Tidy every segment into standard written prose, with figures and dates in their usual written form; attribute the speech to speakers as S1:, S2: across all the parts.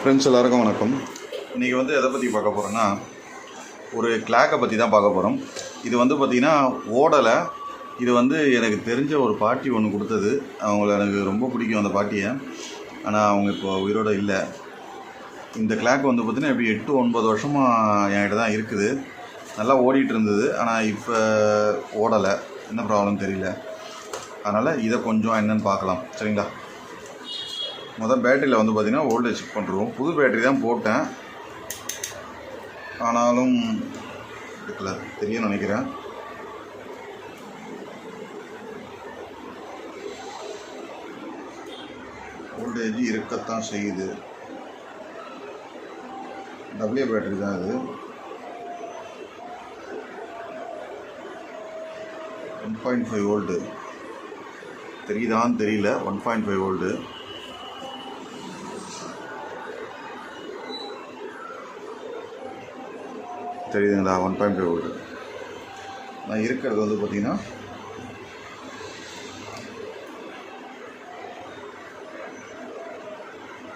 S1: Friends எல்லாருக்கும் வணக்கம். இன்றைக்கி வந்து எதை பற்றி பார்க்க போகிறோன்னா, ஒரு கிளாக்கை பற்றி தான் பார்க்க போகிறோம். இது வந்து பார்த்திங்கன்னா ஓடலை. இது வந்து எனக்கு தெரிஞ்ச ஒரு பாட்டி ஒன்று கொடுத்தது. அவங்கள எனக்கு ரொம்ப பிடிக்கும் அந்த பாட்டியை. ஆனால் அவங்க இப்போ உயிரோடு இல்லை. இந்த கிளாக் வந்து பார்த்திங்கன்னா எப்படி 8-9 வருஷமாக என்கிட்ட தான் இருக்குது. நல்லா ஓடிட்டு இருந்தது. ஆனால் இப்போ ஓடலை. என்ன ப்ராப்ளம் தெரியல. அதனால் இதை கொஞ்சம் என்னென்னு பார்க்கலாம். சரிங்களா? பேட்டரியில் வந்து பார்த்திங்கன்னா வோல்டேஜ் செக் பண்ணுறோம். புது பேட்டரி தான் போட்டேன், ஆனாலும் எடுக்கல, தெரியும் நினைக்கிறேன். வோல்டேஜ் இருக்கத்தான் செய்யுது. டபிள்யூ பேட்டரி தான் இது. 1.5 வோல்ட்டு தெரியுதான்னு தெரியல. 1.5 வோல்ட்டு தெரியுதுங்களா? 1.5 வோல்ட்டு. நான் இருக்கிறது வந்து பார்த்திங்கன்னா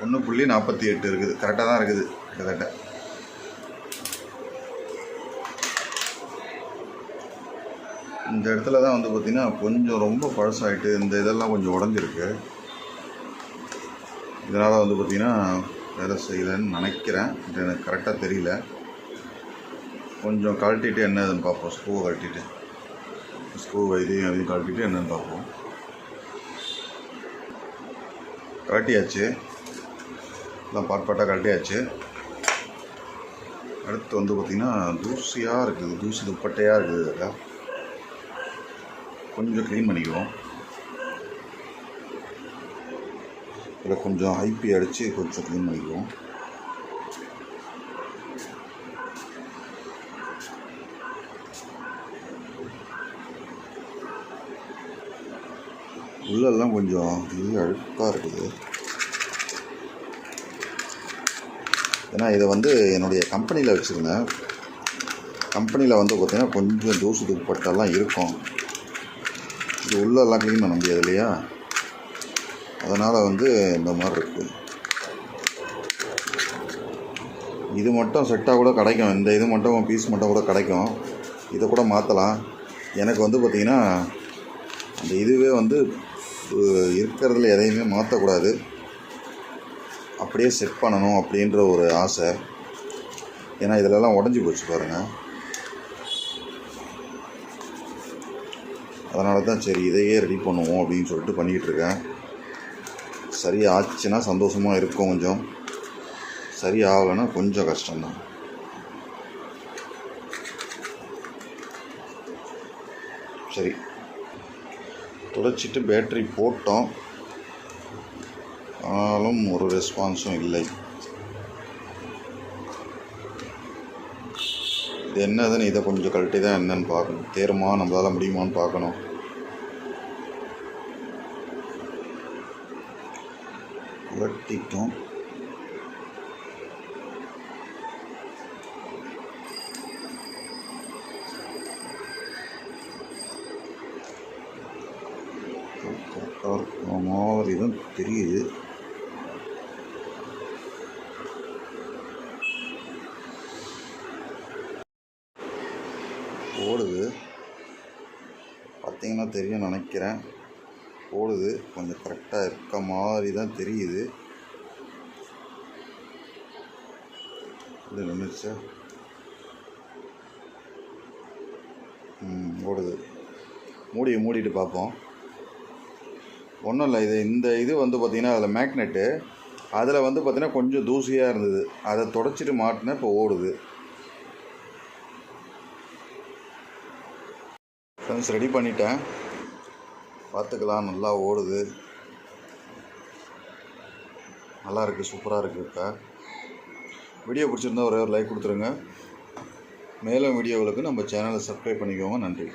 S1: 1.48 இருக்குது. கரெக்டாக தான் இருக்குது கிட்டத்தட்ட. இந்த இடத்துல தான் வந்து பார்த்திங்கன்னா கொஞ்சம் ரொம்ப பழசாயிட்டு இந்த இதெல்லாம் கொஞ்சம் உடஞ்சிருக்கு. இதனால் வந்து பார்த்திங்கன்னா வேலை செய்யலைன்னு நினைக்கிறேன். இது எனக்கு கரெக்டாக தெரியல. கொஞ்சம் கழட்டிட்டு என்ன இதுன்னு பார்ப்போம். ஸ்க்ரூவை கழட்டிட்டு, இதையும் அதையும் கழட்டிட்டு என்னென்னு பார்ப்போம். கழட்டியாச்சு, எல்லாம் பாட்டாக கழட்டியாச்சு. அடுத்து வந்து பார்த்திங்கன்னா தூசியாக இருக்குது, தூசி துப்பட்டையாக இருக்குது. அதில் கொஞ்சம் க்ளீன் பண்ணிக்குவோம். இதில் கொஞ்சம் ஐபி அடித்து கொஞ்சம் க்ளீன் பண்ணிக்குவோம். உள்ளெல்லாம் கொஞ்சம் அழுக்காக இருக்குது. ஏன்னா இதை வந்து என்னுடைய கம்பெனியில் வச்சுருந்தேன். கம்பெனியில் வந்து பார்த்திங்கன்னா கொஞ்சம் தூசு துப்பட்டெல்லாம் இருக்கும். இது உள்ளெல்லாம் க்ளீன் பண்ண முடியாது இல்லையா? அதனால் வந்து இந்த மாதிரி இருக்குது. இது மட்டும் செட்டாக கூட கிடைக்கும். இந்த இது மட்டும் பீஸ் மட்டும் கூட கிடைக்கும். இதை கூட மாற்றலாம். எனக்கு வந்து பார்த்திங்கன்னா அந்த இதுவே வந்து இருக்கிறதுல எதையுமே மாற்றக்கூடாது, அப்படியே செட் பண்ணணும் அப்படின்ற ஒரு ஆசை. ஏன்னா இதிலெல்லாம் உடஞ்சி போச்சு பாருங்கள். அதனால தான் சரி இதையே ரெடி பண்ணுவோம் அப்படின்னு சொல்லிட்டு பண்ணிக்கிட்டு இருக்கேன். சரி ஆச்சுன்னா சந்தோஷமாக இருக்கும். கொஞ்சம் சரி ஆகலைன்னா கொஞ்சம் கஷ்டம்தான். சரி, துடைச்சிட்டு பேட்டரி போட்டோம், ஆனாலும் ஒரு ரெஸ்பான்ஸும் இல்லை. இது என்னதுன்னு இதை கொஞ்சம் கழட்டி தான் என்னன்னு பார்க்கணும். தேருமா, நம்மளால் முடியுமான்னு பார்க்கணும். கழட்டிட்டோம். மாதிரி தான் தெரியுது. ஓடுது, பார்த்தீங்கன்னா தெரியும் நினைக்கிறேன். ஓடுது, கொஞ்சம் கரெக்டாக இருக்க மாதிரி தான் தெரியுது. இது நின்றுச்சா? ஓடுது. மூடிட்டு பார்ப்போம். ஒன்றும் இல்லை. இந்த இது வந்து பார்த்திங்கன்னா அதில் மேக்னெட்டு, அதில் வந்து பார்த்திங்கன்னா கொஞ்சம் தூசியாக இருந்தது. அதை தொடச்சிட்டு மாட்டினேன், இப்போ ஓடுது. ஃப்ரெண்ட்ஸ் ரெடி பண்ணிட்டேன், பார்த்துக்கலாம். நல்லா ஓடுது, நல்லா இருக்குது, சூப்பராக இருக்குது. இப்போ வீடியோ பிடிச்சிருந்தா ஒரே ஒரு லைக் கொடுத்துருங்க. மேலும் வீடியோவுக்கு நம்ம சேனலை சப்ஸ்கிரைப் பண்ணிக்கோங்க. நன்றி.